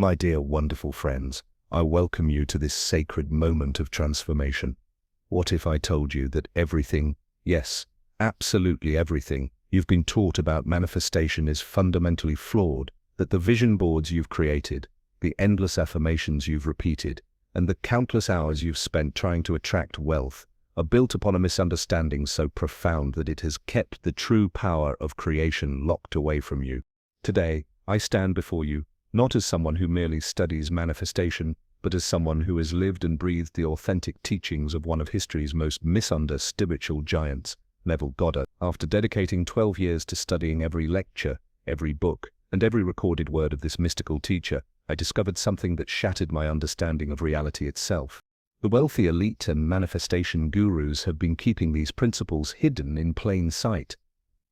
My dear wonderful friends, I welcome you to this sacred moment of transformation. What if I told you that everything, yes, absolutely everything, you've been taught about manifestation is fundamentally flawed, that the vision boards you've created, the endless affirmations you've repeated, and the countless hours you've spent trying to attract wealth are built upon a misunderstanding so profound that it has kept the true power of creation locked away from you. Today, I stand before you, not as someone who merely studies manifestation, but as someone who has lived and breathed the authentic teachings of one of history's most misunderstood spiritual giants, Neville Goddard. After dedicating 12 years to studying every lecture, every book, and every recorded word of this mystical teacher, I discovered something that shattered my understanding of reality itself. The wealthy elite and manifestation gurus have been keeping these principles hidden in plain sight.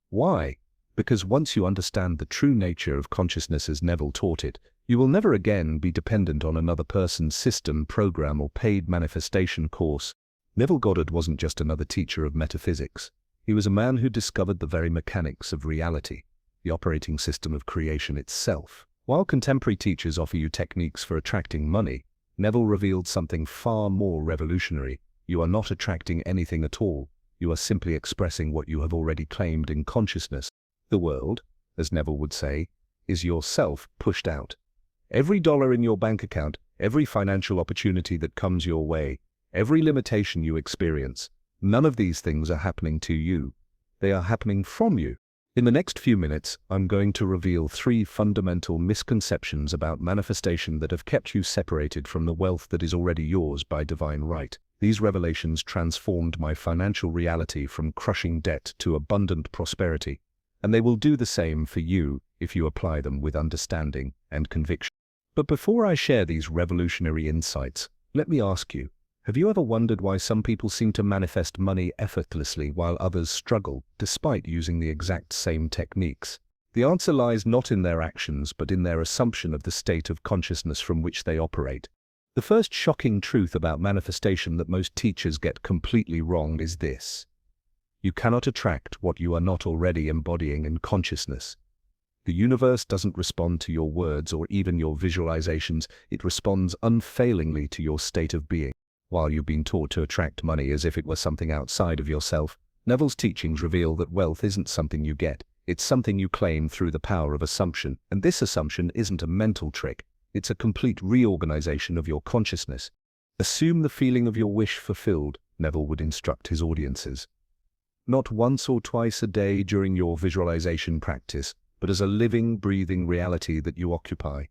Why? Because once you understand the true nature of consciousness as Neville taught it, you will never again be dependent on another person's system, program, or paid manifestation course. Neville Goddard wasn't just another teacher of metaphysics. He was a man who discovered the very mechanics of reality, the operating system of creation itself. While contemporary teachers offer you techniques for attracting money, Neville revealed something far more revolutionary. You are not attracting anything at all. You are simply expressing what you have already claimed in consciousness. The world, as Neville would say, is yourself pushed out. Every dollar in your bank account, every financial opportunity that comes your way, every limitation you experience, none of these things are happening to you. They are happening from you. In the next few minutes, I'm going to reveal 3 fundamental misconceptions about manifestation that have kept you separated from the wealth that is already yours by divine right. These revelations transformed my financial reality from crushing debt to abundant prosperity, and they will do the same for you if you apply them with understanding and conviction. But before I share these revolutionary insights, let me ask you, have you ever wondered why some people seem to manifest money effortlessly while others struggle, despite using the exact same techniques? The answer lies not in their actions, but in their assumption of the state of consciousness from which they operate. The first shocking truth about manifestation that most teachers get completely wrong is this: you cannot attract what you are not already embodying in consciousness. The universe doesn't respond to your words or even your visualizations. It responds unfailingly to your state of being. While you've been taught to attract money as if it were something outside of yourself, Neville's teachings reveal that wealth isn't something you get. It's something you claim through the power of assumption. And this assumption isn't a mental trick. It's a complete reorganization of your consciousness. Assume the feeling of your wish fulfilled, Neville would instruct his audiences. Not once or twice a day during your visualization practice, but as a living, breathing reality that you occupy.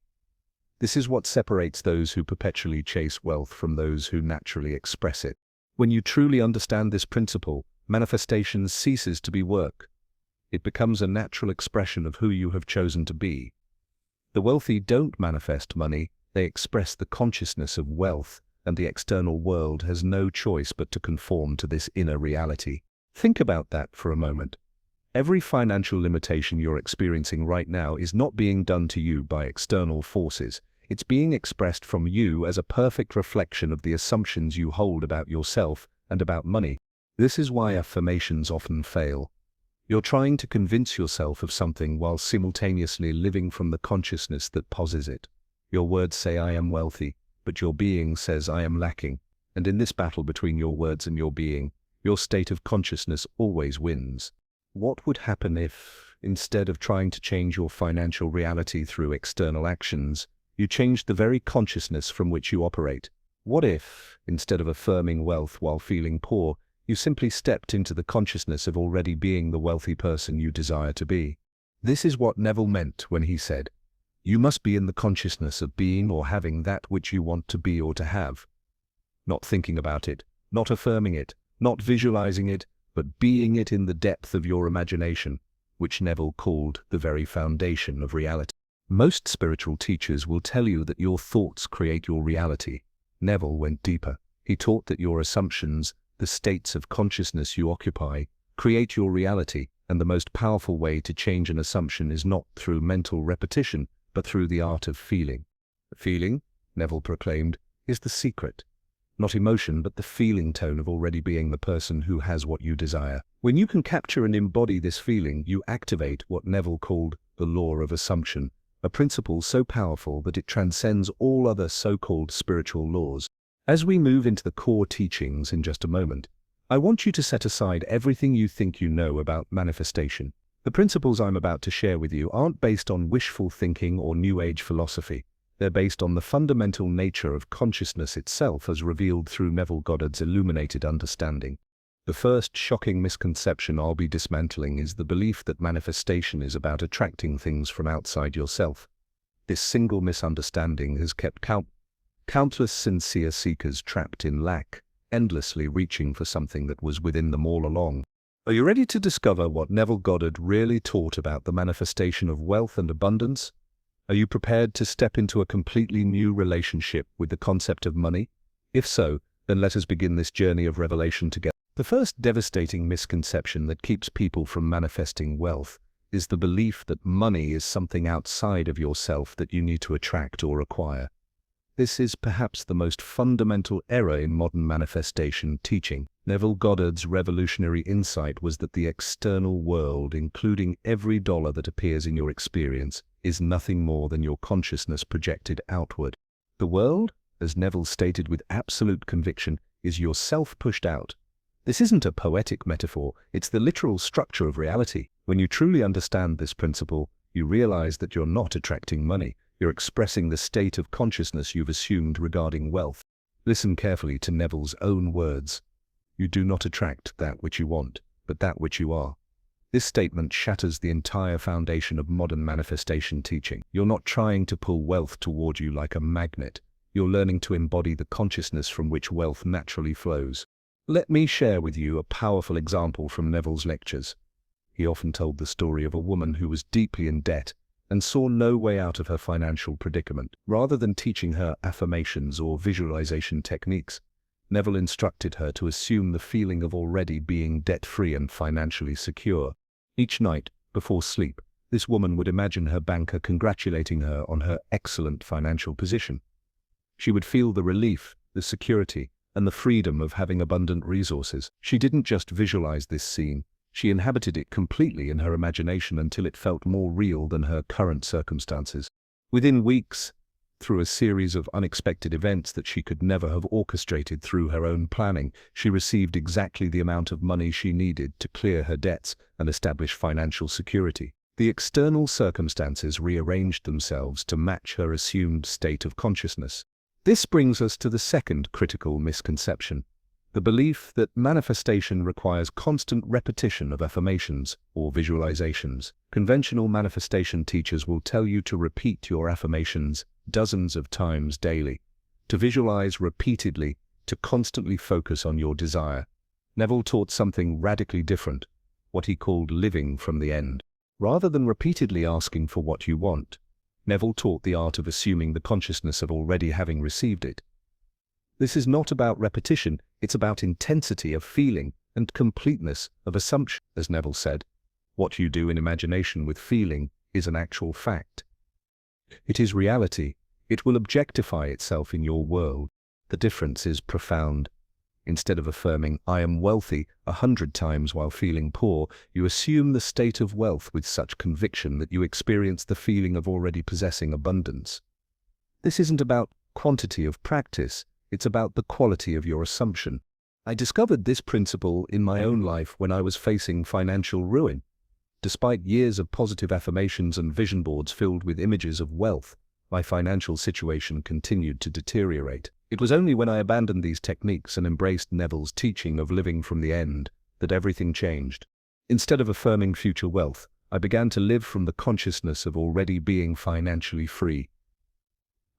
This is what separates those who perpetually chase wealth from those who naturally express it. When you truly understand this principle, manifestation ceases to be work. It becomes a natural expression of who you have chosen to be. The wealthy don't manifest money, they express the consciousness of wealth, and the external world has no choice but to conform to this inner reality. Think about that for a moment. Every financial limitation you're experiencing right now is not being done to you by external forces. It's being expressed from you as a perfect reflection of the assumptions you hold about yourself and about money. This is why affirmations often fail. You're trying to convince yourself of something while simultaneously living from the consciousness that possesses it. Your words say, "I am wealthy," but your being says, "I am lacking." And in this battle between your words and your being, your state of consciousness always wins. What would happen if, instead of trying to change your financial reality through external actions, you changed the very consciousness from which you operate? What if, instead of affirming wealth while feeling poor, you simply stepped into the consciousness of already being the wealthy person you desire to be? This is what Neville meant when he said, you must be in the consciousness of being or having that which you want to be or to have. Not thinking about it, not affirming it, not visualizing it, but being it in the depth of your imagination, which Neville called the very foundation of reality. Most spiritual teachers will tell you that your thoughts create your reality. Neville went deeper. He taught that your assumptions, the states of consciousness you occupy, create your reality, and the most powerful way to change an assumption is not through mental repetition, but through the art of feeling. Feeling, Neville proclaimed, is the secret. Not emotion, but the feeling tone of already being the person who has what you desire. When you can capture and embody this feeling, you activate what Neville called the law of assumption, a principle so powerful that it transcends all other so-called spiritual laws. As we move into the core teachings in just a moment, I want you to set aside everything you think you know about manifestation. The principles I'm about to share with you aren't based on wishful thinking or New Age philosophy. They're based on the fundamental nature of consciousness itself as revealed through Neville Goddard's illuminated understanding. The first shocking misconception I'll be dismantling is the belief that manifestation is about attracting things from outside yourself. This single misunderstanding has kept countless sincere seekers trapped in lack, endlessly reaching for something that was within them all along. Are you ready to discover what Neville Goddard really taught about the manifestation of wealth and abundance? Are you prepared to step into a completely new relationship with the concept of money? If so, then let us begin this journey of revelation together. The first devastating misconception that keeps people from manifesting wealth is the belief that money is something outside of yourself that you need to attract or acquire. This is perhaps the most fundamental error in modern manifestation teaching. Neville Goddard's revolutionary insight was that the external world, including every dollar that appears in your experience, is nothing more than your consciousness projected outward. The world, as Neville stated with absolute conviction, is yourself pushed out. This isn't a poetic metaphor, it's the literal structure of reality. When you truly understand this principle, you realize that you're not attracting money. You're expressing the state of consciousness you've assumed regarding wealth. Listen carefully to Neville's own words. You do not attract that which you want, but that which you are. This statement shatters the entire foundation of modern manifestation teaching. You're not trying to pull wealth toward you like a magnet. You're learning to embody the consciousness from which wealth naturally flows. Let me share with you a powerful example from Neville's lectures. He often told the story of a woman who was deeply in debt and saw no way out of her financial predicament. Rather than teaching her affirmations or visualization techniques, Neville instructed her to assume the feeling of already being debt-free and financially secure. Each night, before sleep, this woman would imagine her banker congratulating her on her excellent financial position. She would feel the relief, the security, and the freedom of having abundant resources. She didn't just visualize this scene. She inhabited it completely in her imagination until it felt more real than her current circumstances. Within weeks, through a series of unexpected events that she could never have orchestrated through her own planning, she received exactly the amount of money she needed to clear her debts and establish financial security. The external circumstances rearranged themselves to match her assumed state of consciousness. This brings us to the second critical misconception. The belief that manifestation requires constant repetition of affirmations or visualizations. Conventional manifestation teachers will tell you to repeat your affirmations dozens of times daily, to visualize repeatedly, to constantly focus on your desire. Neville taught something radically different, what he called living from the end. Rather than repeatedly asking for what you want, Neville taught the art of assuming the consciousness of already having received it. This is not about repetition, it's about intensity of feeling and completeness of assumption. As Neville said, what you do in imagination with feeling is an actual fact. It is reality. It will objectify itself in your world. The difference is profound. Instead of affirming, "I am wealthy," 100 times while feeling poor, you assume the state of wealth with such conviction that you experience the feeling of already possessing abundance. This isn't about quantity of practice. It's about the quality of your assumption. I discovered this principle in my own life when I was facing financial ruin. Despite years of positive affirmations and vision boards filled with images of wealth, my financial situation continued to deteriorate. It was only when I abandoned these techniques and embraced Neville's teaching of living from the end that everything changed. Instead of affirming future wealth, I began to live from the consciousness of already being financially free.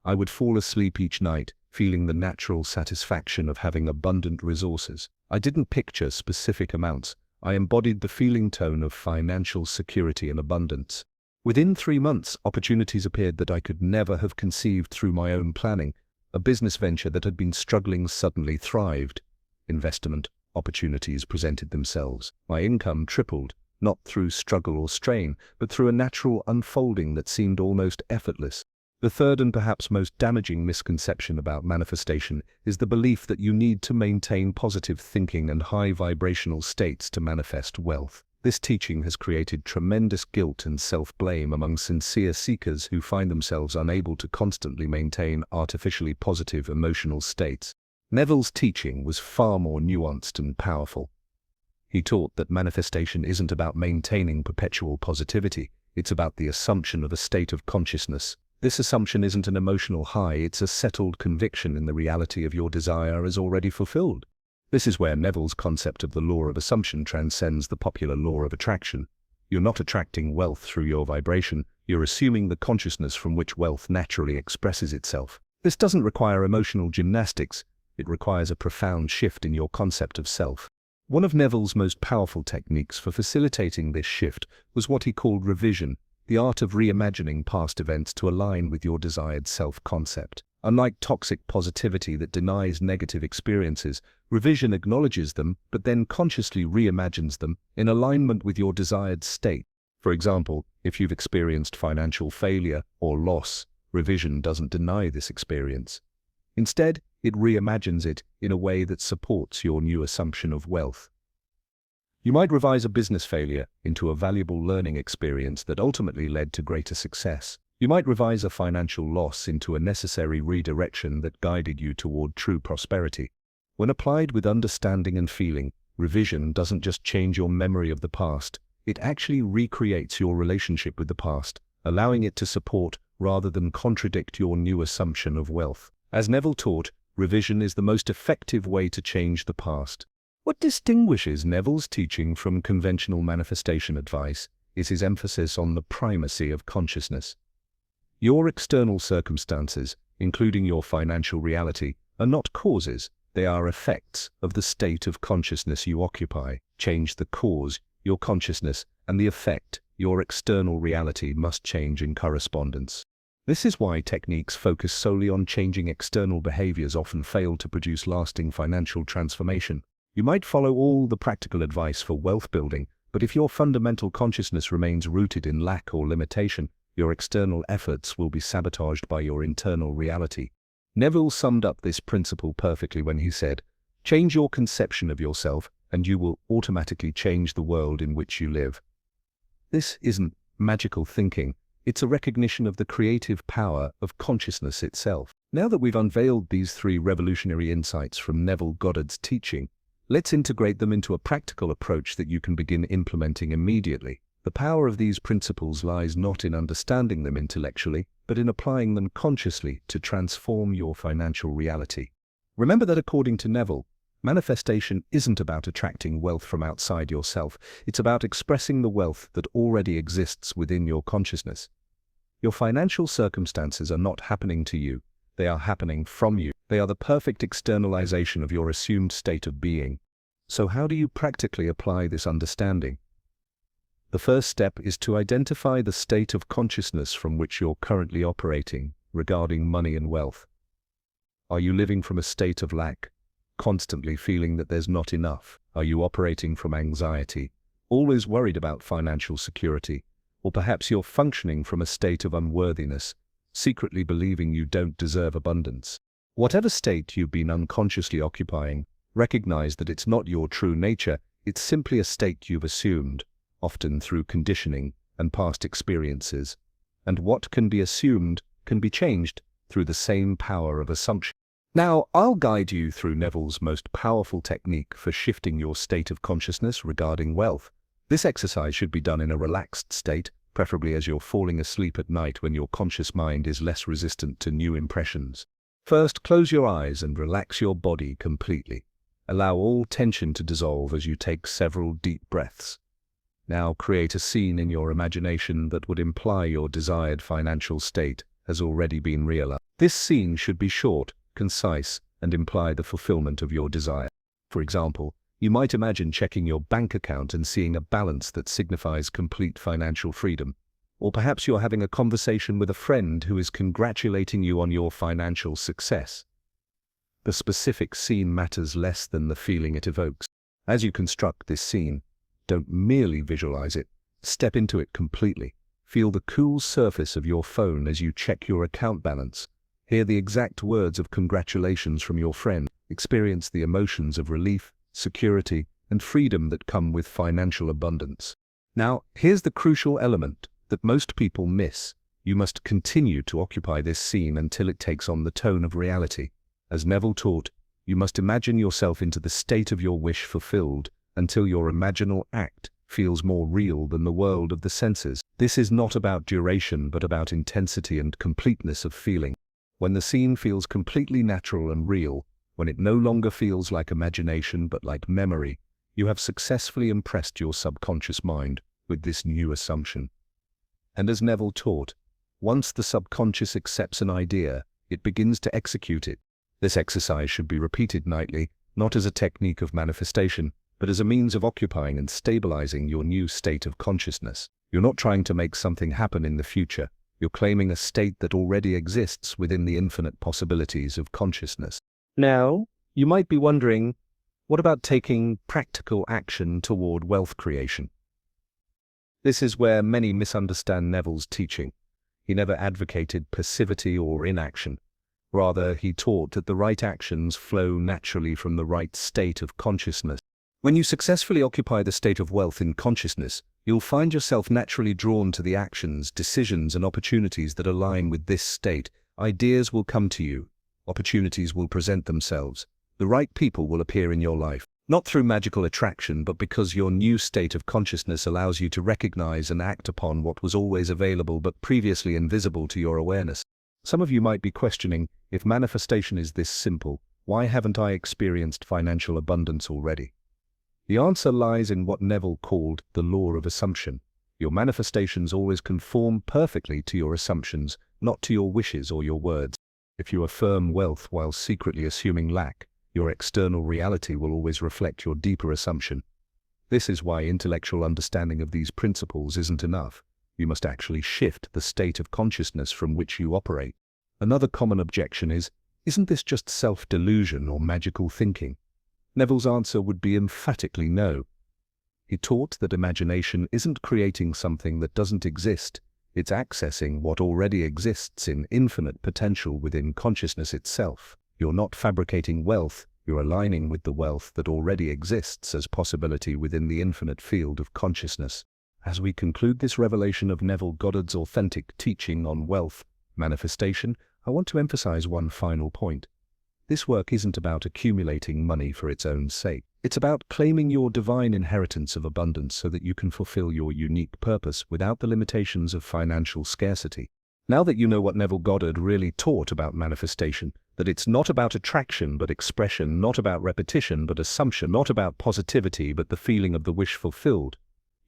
I would fall asleep each night, feeling the natural satisfaction of having abundant resources. I didn't picture specific amounts. I embodied the feeling tone of financial security and abundance. Within 3 months, opportunities appeared that I could never have conceived through my own planning. A business venture that had been struggling suddenly thrived. Investment opportunities presented themselves. My income tripled, not through struggle or strain, but through a natural unfolding that seemed almost effortless. The third and perhaps most damaging misconception about manifestation is the belief that you need to maintain positive thinking and high vibrational states to manifest wealth. This teaching has created tremendous guilt and self-blame among sincere seekers who find themselves unable to constantly maintain artificially positive emotional states. Neville's teaching was far more nuanced and powerful. He taught that manifestation isn't about maintaining perpetual positivity, it's about the assumption of a state of consciousness. This assumption isn't an emotional high, it's a settled conviction in the reality of your desire as already fulfilled. This is where Neville's concept of the law of assumption transcends the popular law of attraction. You're not attracting wealth through your vibration, you're assuming the consciousness from which wealth naturally expresses itself. This doesn't require emotional gymnastics, it requires a profound shift in your concept of self. One of Neville's most powerful techniques for facilitating this shift was what he called revision, the art of reimagining past events to align with your desired self-concept. Unlike toxic positivity that denies negative experiences, revision acknowledges them but then consciously reimagines them in alignment with your desired state. For example, if you've experienced financial failure or loss, revision doesn't deny this experience. Instead, it reimagines it in a way that supports your new assumption of wealth. You might revise a business failure into a valuable learning experience that ultimately led to greater success. You might revise a financial loss into a necessary redirection that guided you toward true prosperity. When applied with understanding and feeling, revision doesn't just change your memory of the past, it actually recreates your relationship with the past, allowing it to support rather than contradict your new assumption of wealth. As Neville taught, revision is the most effective way to change the past. What distinguishes Neville's teaching from conventional manifestation advice is his emphasis on the primacy of consciousness. Your external circumstances, including your financial reality, are not causes, they are effects of the state of consciousness you occupy. Change the cause, your consciousness, and the effect, your external reality, must change in correspondence. This is why techniques focused solely on changing external behaviors often fail to produce lasting financial transformation. You might follow all the practical advice for wealth building, but if your fundamental consciousness remains rooted in lack or limitation, your external efforts will be sabotaged by your internal reality. Neville summed up this principle perfectly when he said, "Change your conception of yourself, and you will automatically change the world in which you live." This isn't magical thinking, it's a recognition of the creative power of consciousness itself. Now that we've unveiled these 3 revolutionary insights from Neville Goddard's teaching, let's integrate them into a practical approach that you can begin implementing immediately. The power of these principles lies not in understanding them intellectually, but in applying them consciously to transform your financial reality. Remember that according to Neville, manifestation isn't about attracting wealth from outside yourself, it's about expressing the wealth that already exists within your consciousness. Your financial circumstances are not happening to you, they are happening from you. They are the perfect externalization of your assumed state of being. So how do you practically apply this understanding? The first step is to identify the state of consciousness from which you're currently operating regarding money and wealth. Are you living from a state of lack, constantly feeling that there's not enough? Are you operating from anxiety, always worried about financial security? Or perhaps you're functioning from a state of unworthiness, secretly believing you don't deserve abundance. Whatever state you've been unconsciously occupying, recognize that it's not your true nature, it's simply a state you've assumed, often through conditioning and past experiences. And what can be assumed can be changed through the same power of assumption. Now, I'll guide you through Neville's most powerful technique for shifting your state of consciousness regarding wealth. This exercise should be done in a relaxed state, preferably as you're falling asleep at night when your conscious mind is less resistant to new impressions. First, close your eyes and relax your body completely. Allow all tension to dissolve as you take several deep breaths. Now create a scene in your imagination that would imply your desired financial state has already been realized. This scene should be short, concise, and imply the fulfillment of your desire. For example, you might imagine checking your bank account and seeing a balance that signifies complete financial freedom. Or perhaps you're having a conversation with a friend who is congratulating you on your financial success. The specific scene matters less than the feeling it evokes. As you construct this scene, don't merely visualize it, step into it completely. Feel the cool surface of your phone as you check your account balance. Hear the exact words of congratulations from your friend. Experience the emotions of relief, security, and freedom that come with financial abundance. Now, here's the crucial element that most people miss. You must continue to occupy this scene until it takes on the tone of reality. As Neville taught, you must imagine yourself into the state of your wish fulfilled until your imaginal act feels more real than the world of the senses. This is not about duration, but about intensity and completeness of feeling. When the scene feels completely natural and real, when it no longer feels like imagination but like memory, you have successfully impressed your subconscious mind with this new assumption. And as Neville taught, once the subconscious accepts an idea, it begins to execute it. This exercise should be repeated nightly, not as a technique of manifestation, but as a means of occupying and stabilizing your new state of consciousness. You're not trying to make something happen in the future. You're claiming a state that already exists within the infinite possibilities of consciousness. Now, you might be wondering, what about taking practical action toward wealth creation? This is where many misunderstand Neville's teaching. He never advocated passivity or inaction. Rather, he taught that the right actions flow naturally from the right state of consciousness. When you successfully occupy the state of wealth in consciousness, you'll find yourself naturally drawn to the actions, decisions, and opportunities that align with this state. Ideas will come to you. Opportunities will present themselves. The right people will appear in your life. Not through magical attraction, but because your new state of consciousness allows you to recognize and act upon what was always available but previously invisible to your awareness. Some of you might be questioning, if manifestation is this simple, why haven't I experienced financial abundance already? The answer lies in what Neville called the law of assumption. Your manifestations always conform perfectly to your assumptions, not to your wishes or your words. If you affirm wealth while secretly assuming lack, your external reality will always reflect your deeper assumption. This is why intellectual understanding of these principles isn't enough. You must actually shift the state of consciousness from which you operate. Another common objection is, isn't this just self-delusion or magical thinking? Neville's answer would be emphatically no. He taught that imagination isn't creating something that doesn't exist. It's accessing what already exists in infinite potential within consciousness itself. You're not fabricating wealth, you're aligning with the wealth that already exists as possibility within the infinite field of consciousness. As we conclude this revelation of Neville Goddard's authentic teaching on wealth manifestation, I want to emphasize one final point. This work isn't about accumulating money for its own sake. It's about claiming your divine inheritance of abundance so that you can fulfill your unique purpose without the limitations of financial scarcity. Now that you know what Neville Goddard really taught about manifestation, that it's not about attraction but expression, not about repetition but assumption, not about positivity but the feeling of the wish fulfilled,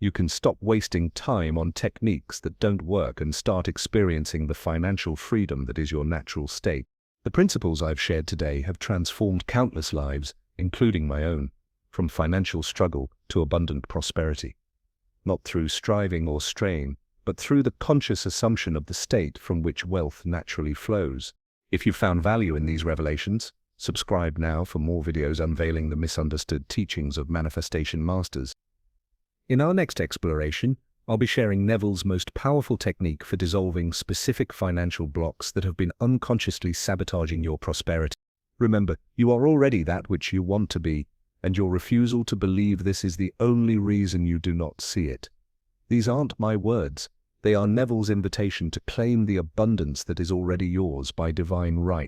you can stop wasting time on techniques that don't work and start experiencing the financial freedom that is your natural state. The principles I've shared today have transformed countless lives, including my own, from financial struggle to abundant prosperity. Not through striving or strain, but through the conscious assumption of the state from which wealth naturally flows. If you found value in these revelations, subscribe now for more videos unveiling the misunderstood teachings of manifestation masters. In our next exploration, I'll be sharing Neville's most powerful technique for dissolving specific financial blocks that have been unconsciously sabotaging your prosperity. Remember, you are already that which you want to be, and your refusal to believe this is the only reason you do not see it. These aren't my words. They are Neville's invitation to claim the abundance that is already yours by divine right.